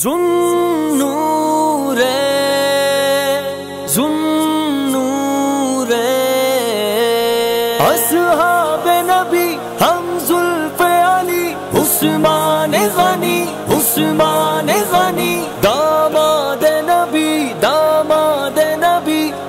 ذوالنور ذوالنور اصحاب نبی ہم زلف علی عثمان غنی عثمان غنی داماد نبی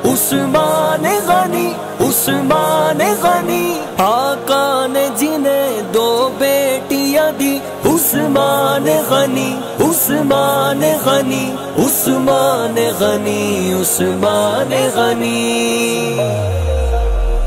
عثمان غنی عثمان غنی آقا نے جنہیں دو بیٹیاں دی عثمان غنی عثمان غنی عثمان غنی عثمان غنی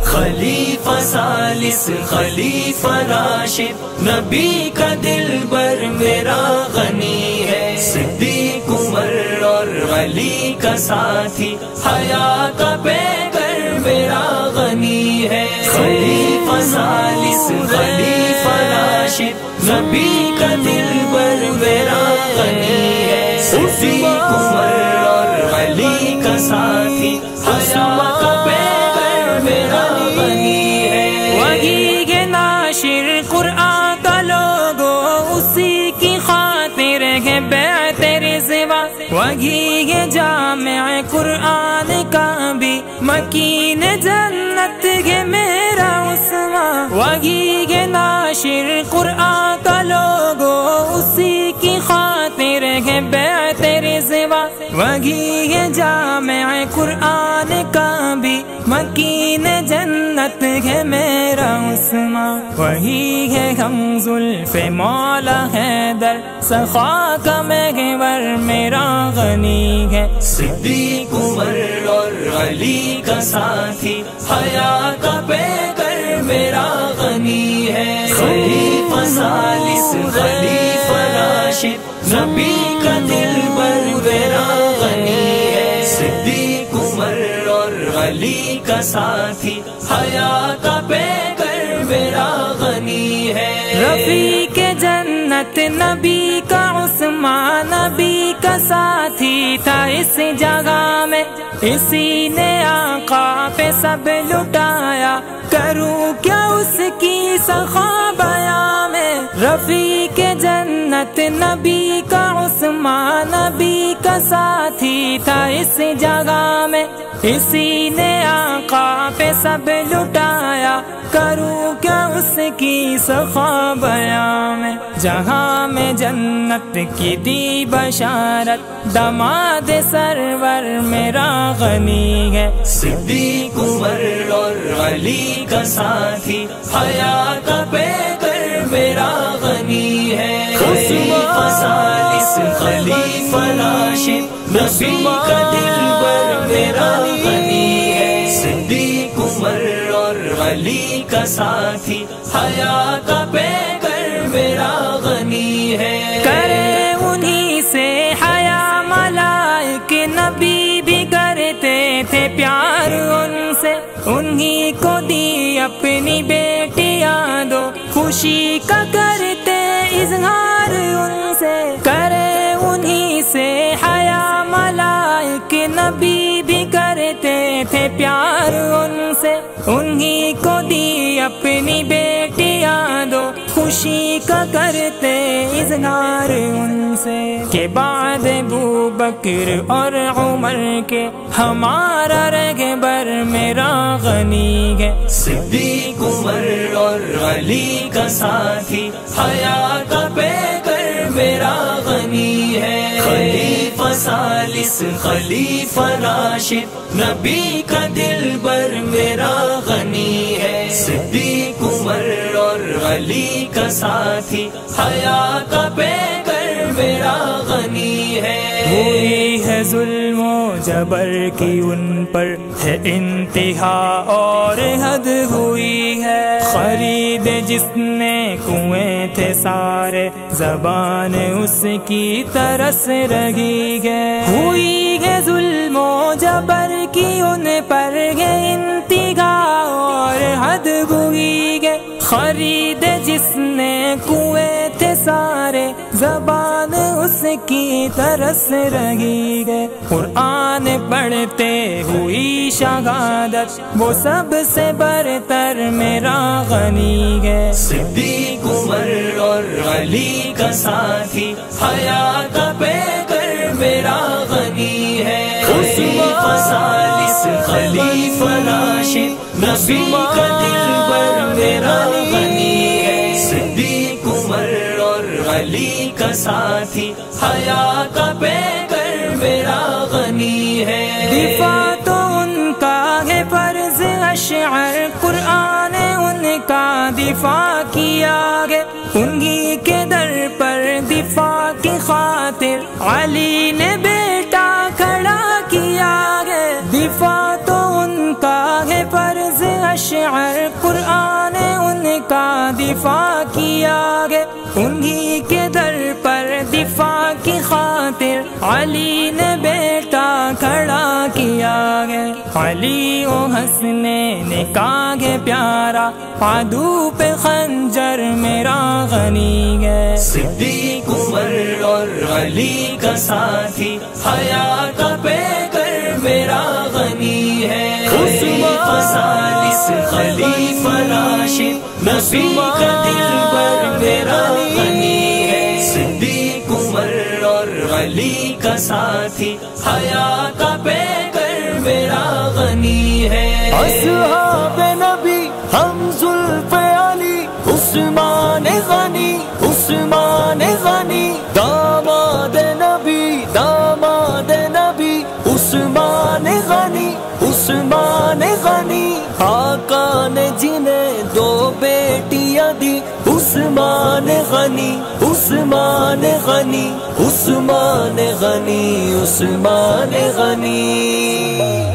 خلیفہ ثالث خلیفہ راشد نبی کا دل بر میرا غنی ہے صدیق عمر اور علی کا ساتھی حیا کا پیکر میرا غنی ہے خلیفہ ثالث خلیفہ راشد نبی کا دل بر میرا غنی ہے صدیق عمر اور علی کا ساتھی حیا کا پیکر میرا غنی ہے وہی ہے ناشر قرآن کا لوگو اسی کی خاطر ہے بیعت رضوا وہی ہے جامع قرآن کا بھی مکین جنت ہے میرا عثمان وہی ہے ناشر قرآن کا لوگو اسی کی خاطر ہے بیعت رضوا وہی ہے جامع قرآن کا بھی مکین جنت ہے میرا عثمان وہی ہے ہم زلف مولا حیدر سخا کا محور میرا غنی ہے صدیق عمر اور علی کا ساتھی حیا کا پیکر میرا غنی ہے خلیفہ ثالث خلیفہ راشد نبی کا دل بر میرا غنی ہے صدیق عمر اور علی کا ساتھی حیا کا پیکر میرا غنی ہے رفیق جنت نبی کا عثمان نبی کا ساتھی تھا اس جگہ میں اسی نے آقا پہ سب لٹایا کروں کیا اس کی سخا بیاں میں رفیق جنت نبی کا عثمان نبی کا ساتھی تھا اس جگہ میں اسی نے آقا پہ سب لٹایا کروں کیا اس کی سخا بیاں میں جہاں میں جنت کی دی بشارت دماد سرور میرا غنی ہے صدیق عمر اور علی کا ساتھی حیا کا پیکر میرا غنی ہے خلیفہ ثالث خلیفہ راشد نبی کا دل بر میرا غنی ہے صدیق عمر اور علی کا ساتھی حیا کا پیکر میرا غنی ہے کرے انہی سے حیا ملائک نبی بھی کرتے تھے پیار ان سے انہی کو دی اپنی بیٹیاں دو خوشی کا کرتے اظہار ان سے کرے انہی سے حیا ملائک نبی بھی کرتے تھے پیار ان سے انہی کو دی اپنی بیٹیاں دو خوشی کا کرتے اظہار ان سے کہ بعد ابوبکر اور عمر کے ہمارا رہبر میرا غنی ہے صدیق عمر اور علی کا ساتھی حیا کا پیکر میرا غنی ہے خلیفہ ثالث خلیفہ راشد نبی کا دل بر میرا غنی ہے صدیق عمر اور علی کا ساتھی حیا کا پیکر میرا غنی ہے ہوئی ہے ظلم و جبر کی ان پر ہے انتہا اور حد ہوئی ہے خرید جس نے کنویں تھے سارے زبان اس کی ترس رہی ہے ہوئی ہے ظلم و جبر کی ان پر ہے انتہا اور حد ہوئی ہے خرید جس نے کنویں تھے سارے زبان اس کی ترس رہی ہے، قرآن پڑھتے ہوئی شہادت وہ سب سے برتر میرا غنی ہے۔ صدیق عمر اور علی کا ساتھی حیا کا پیکر میرا غنی ہے، خلیفہ ثالث خلیفہ راشد نبی کا دلبر میرا غنی ہے، صدیق عمر اور علی کا ساتھی حیا کا پیکر میرا غنی ہے۔ دفاع تو ان کا ہے فرض اشعار، قرآن ان کا دفاع کیا ہے، انہی کے در پر دفاع کی خاطر علی نے بیٹا کھڑا کیا ہے۔ دفاع تو ان کا ہے فرض اشعار، قرآن ان کا دفاع کیا ہے، انہی کے در پر دفاع کی خاطر علی نے بیٹا کھڑا کیا ہے۔ علی و حسنین کا ہے پیارا، عدو پہ خنجر میرا غنی ہے۔ صدیق عمر اور علی کا ساتھی حیا کا پیکر میرا غنی ہے، خلیفہ ثالث خلیفہ راشد نبی کا دلبر میرا غنی ہے، صدیق عمر اور علی کا ساتھی حیا کا پیکر میرا غنی ہے۔ اصحاب نبی ہم زلف علی، عثمان غنی عثمان غنی، داماد نبی داماد نبی، عثمان غنی عثمان غنی، آقا نے جنہیں دو بیٹیاں دی، عثمان غنی عثمان غنی عثمان غنی عثمان غنی۔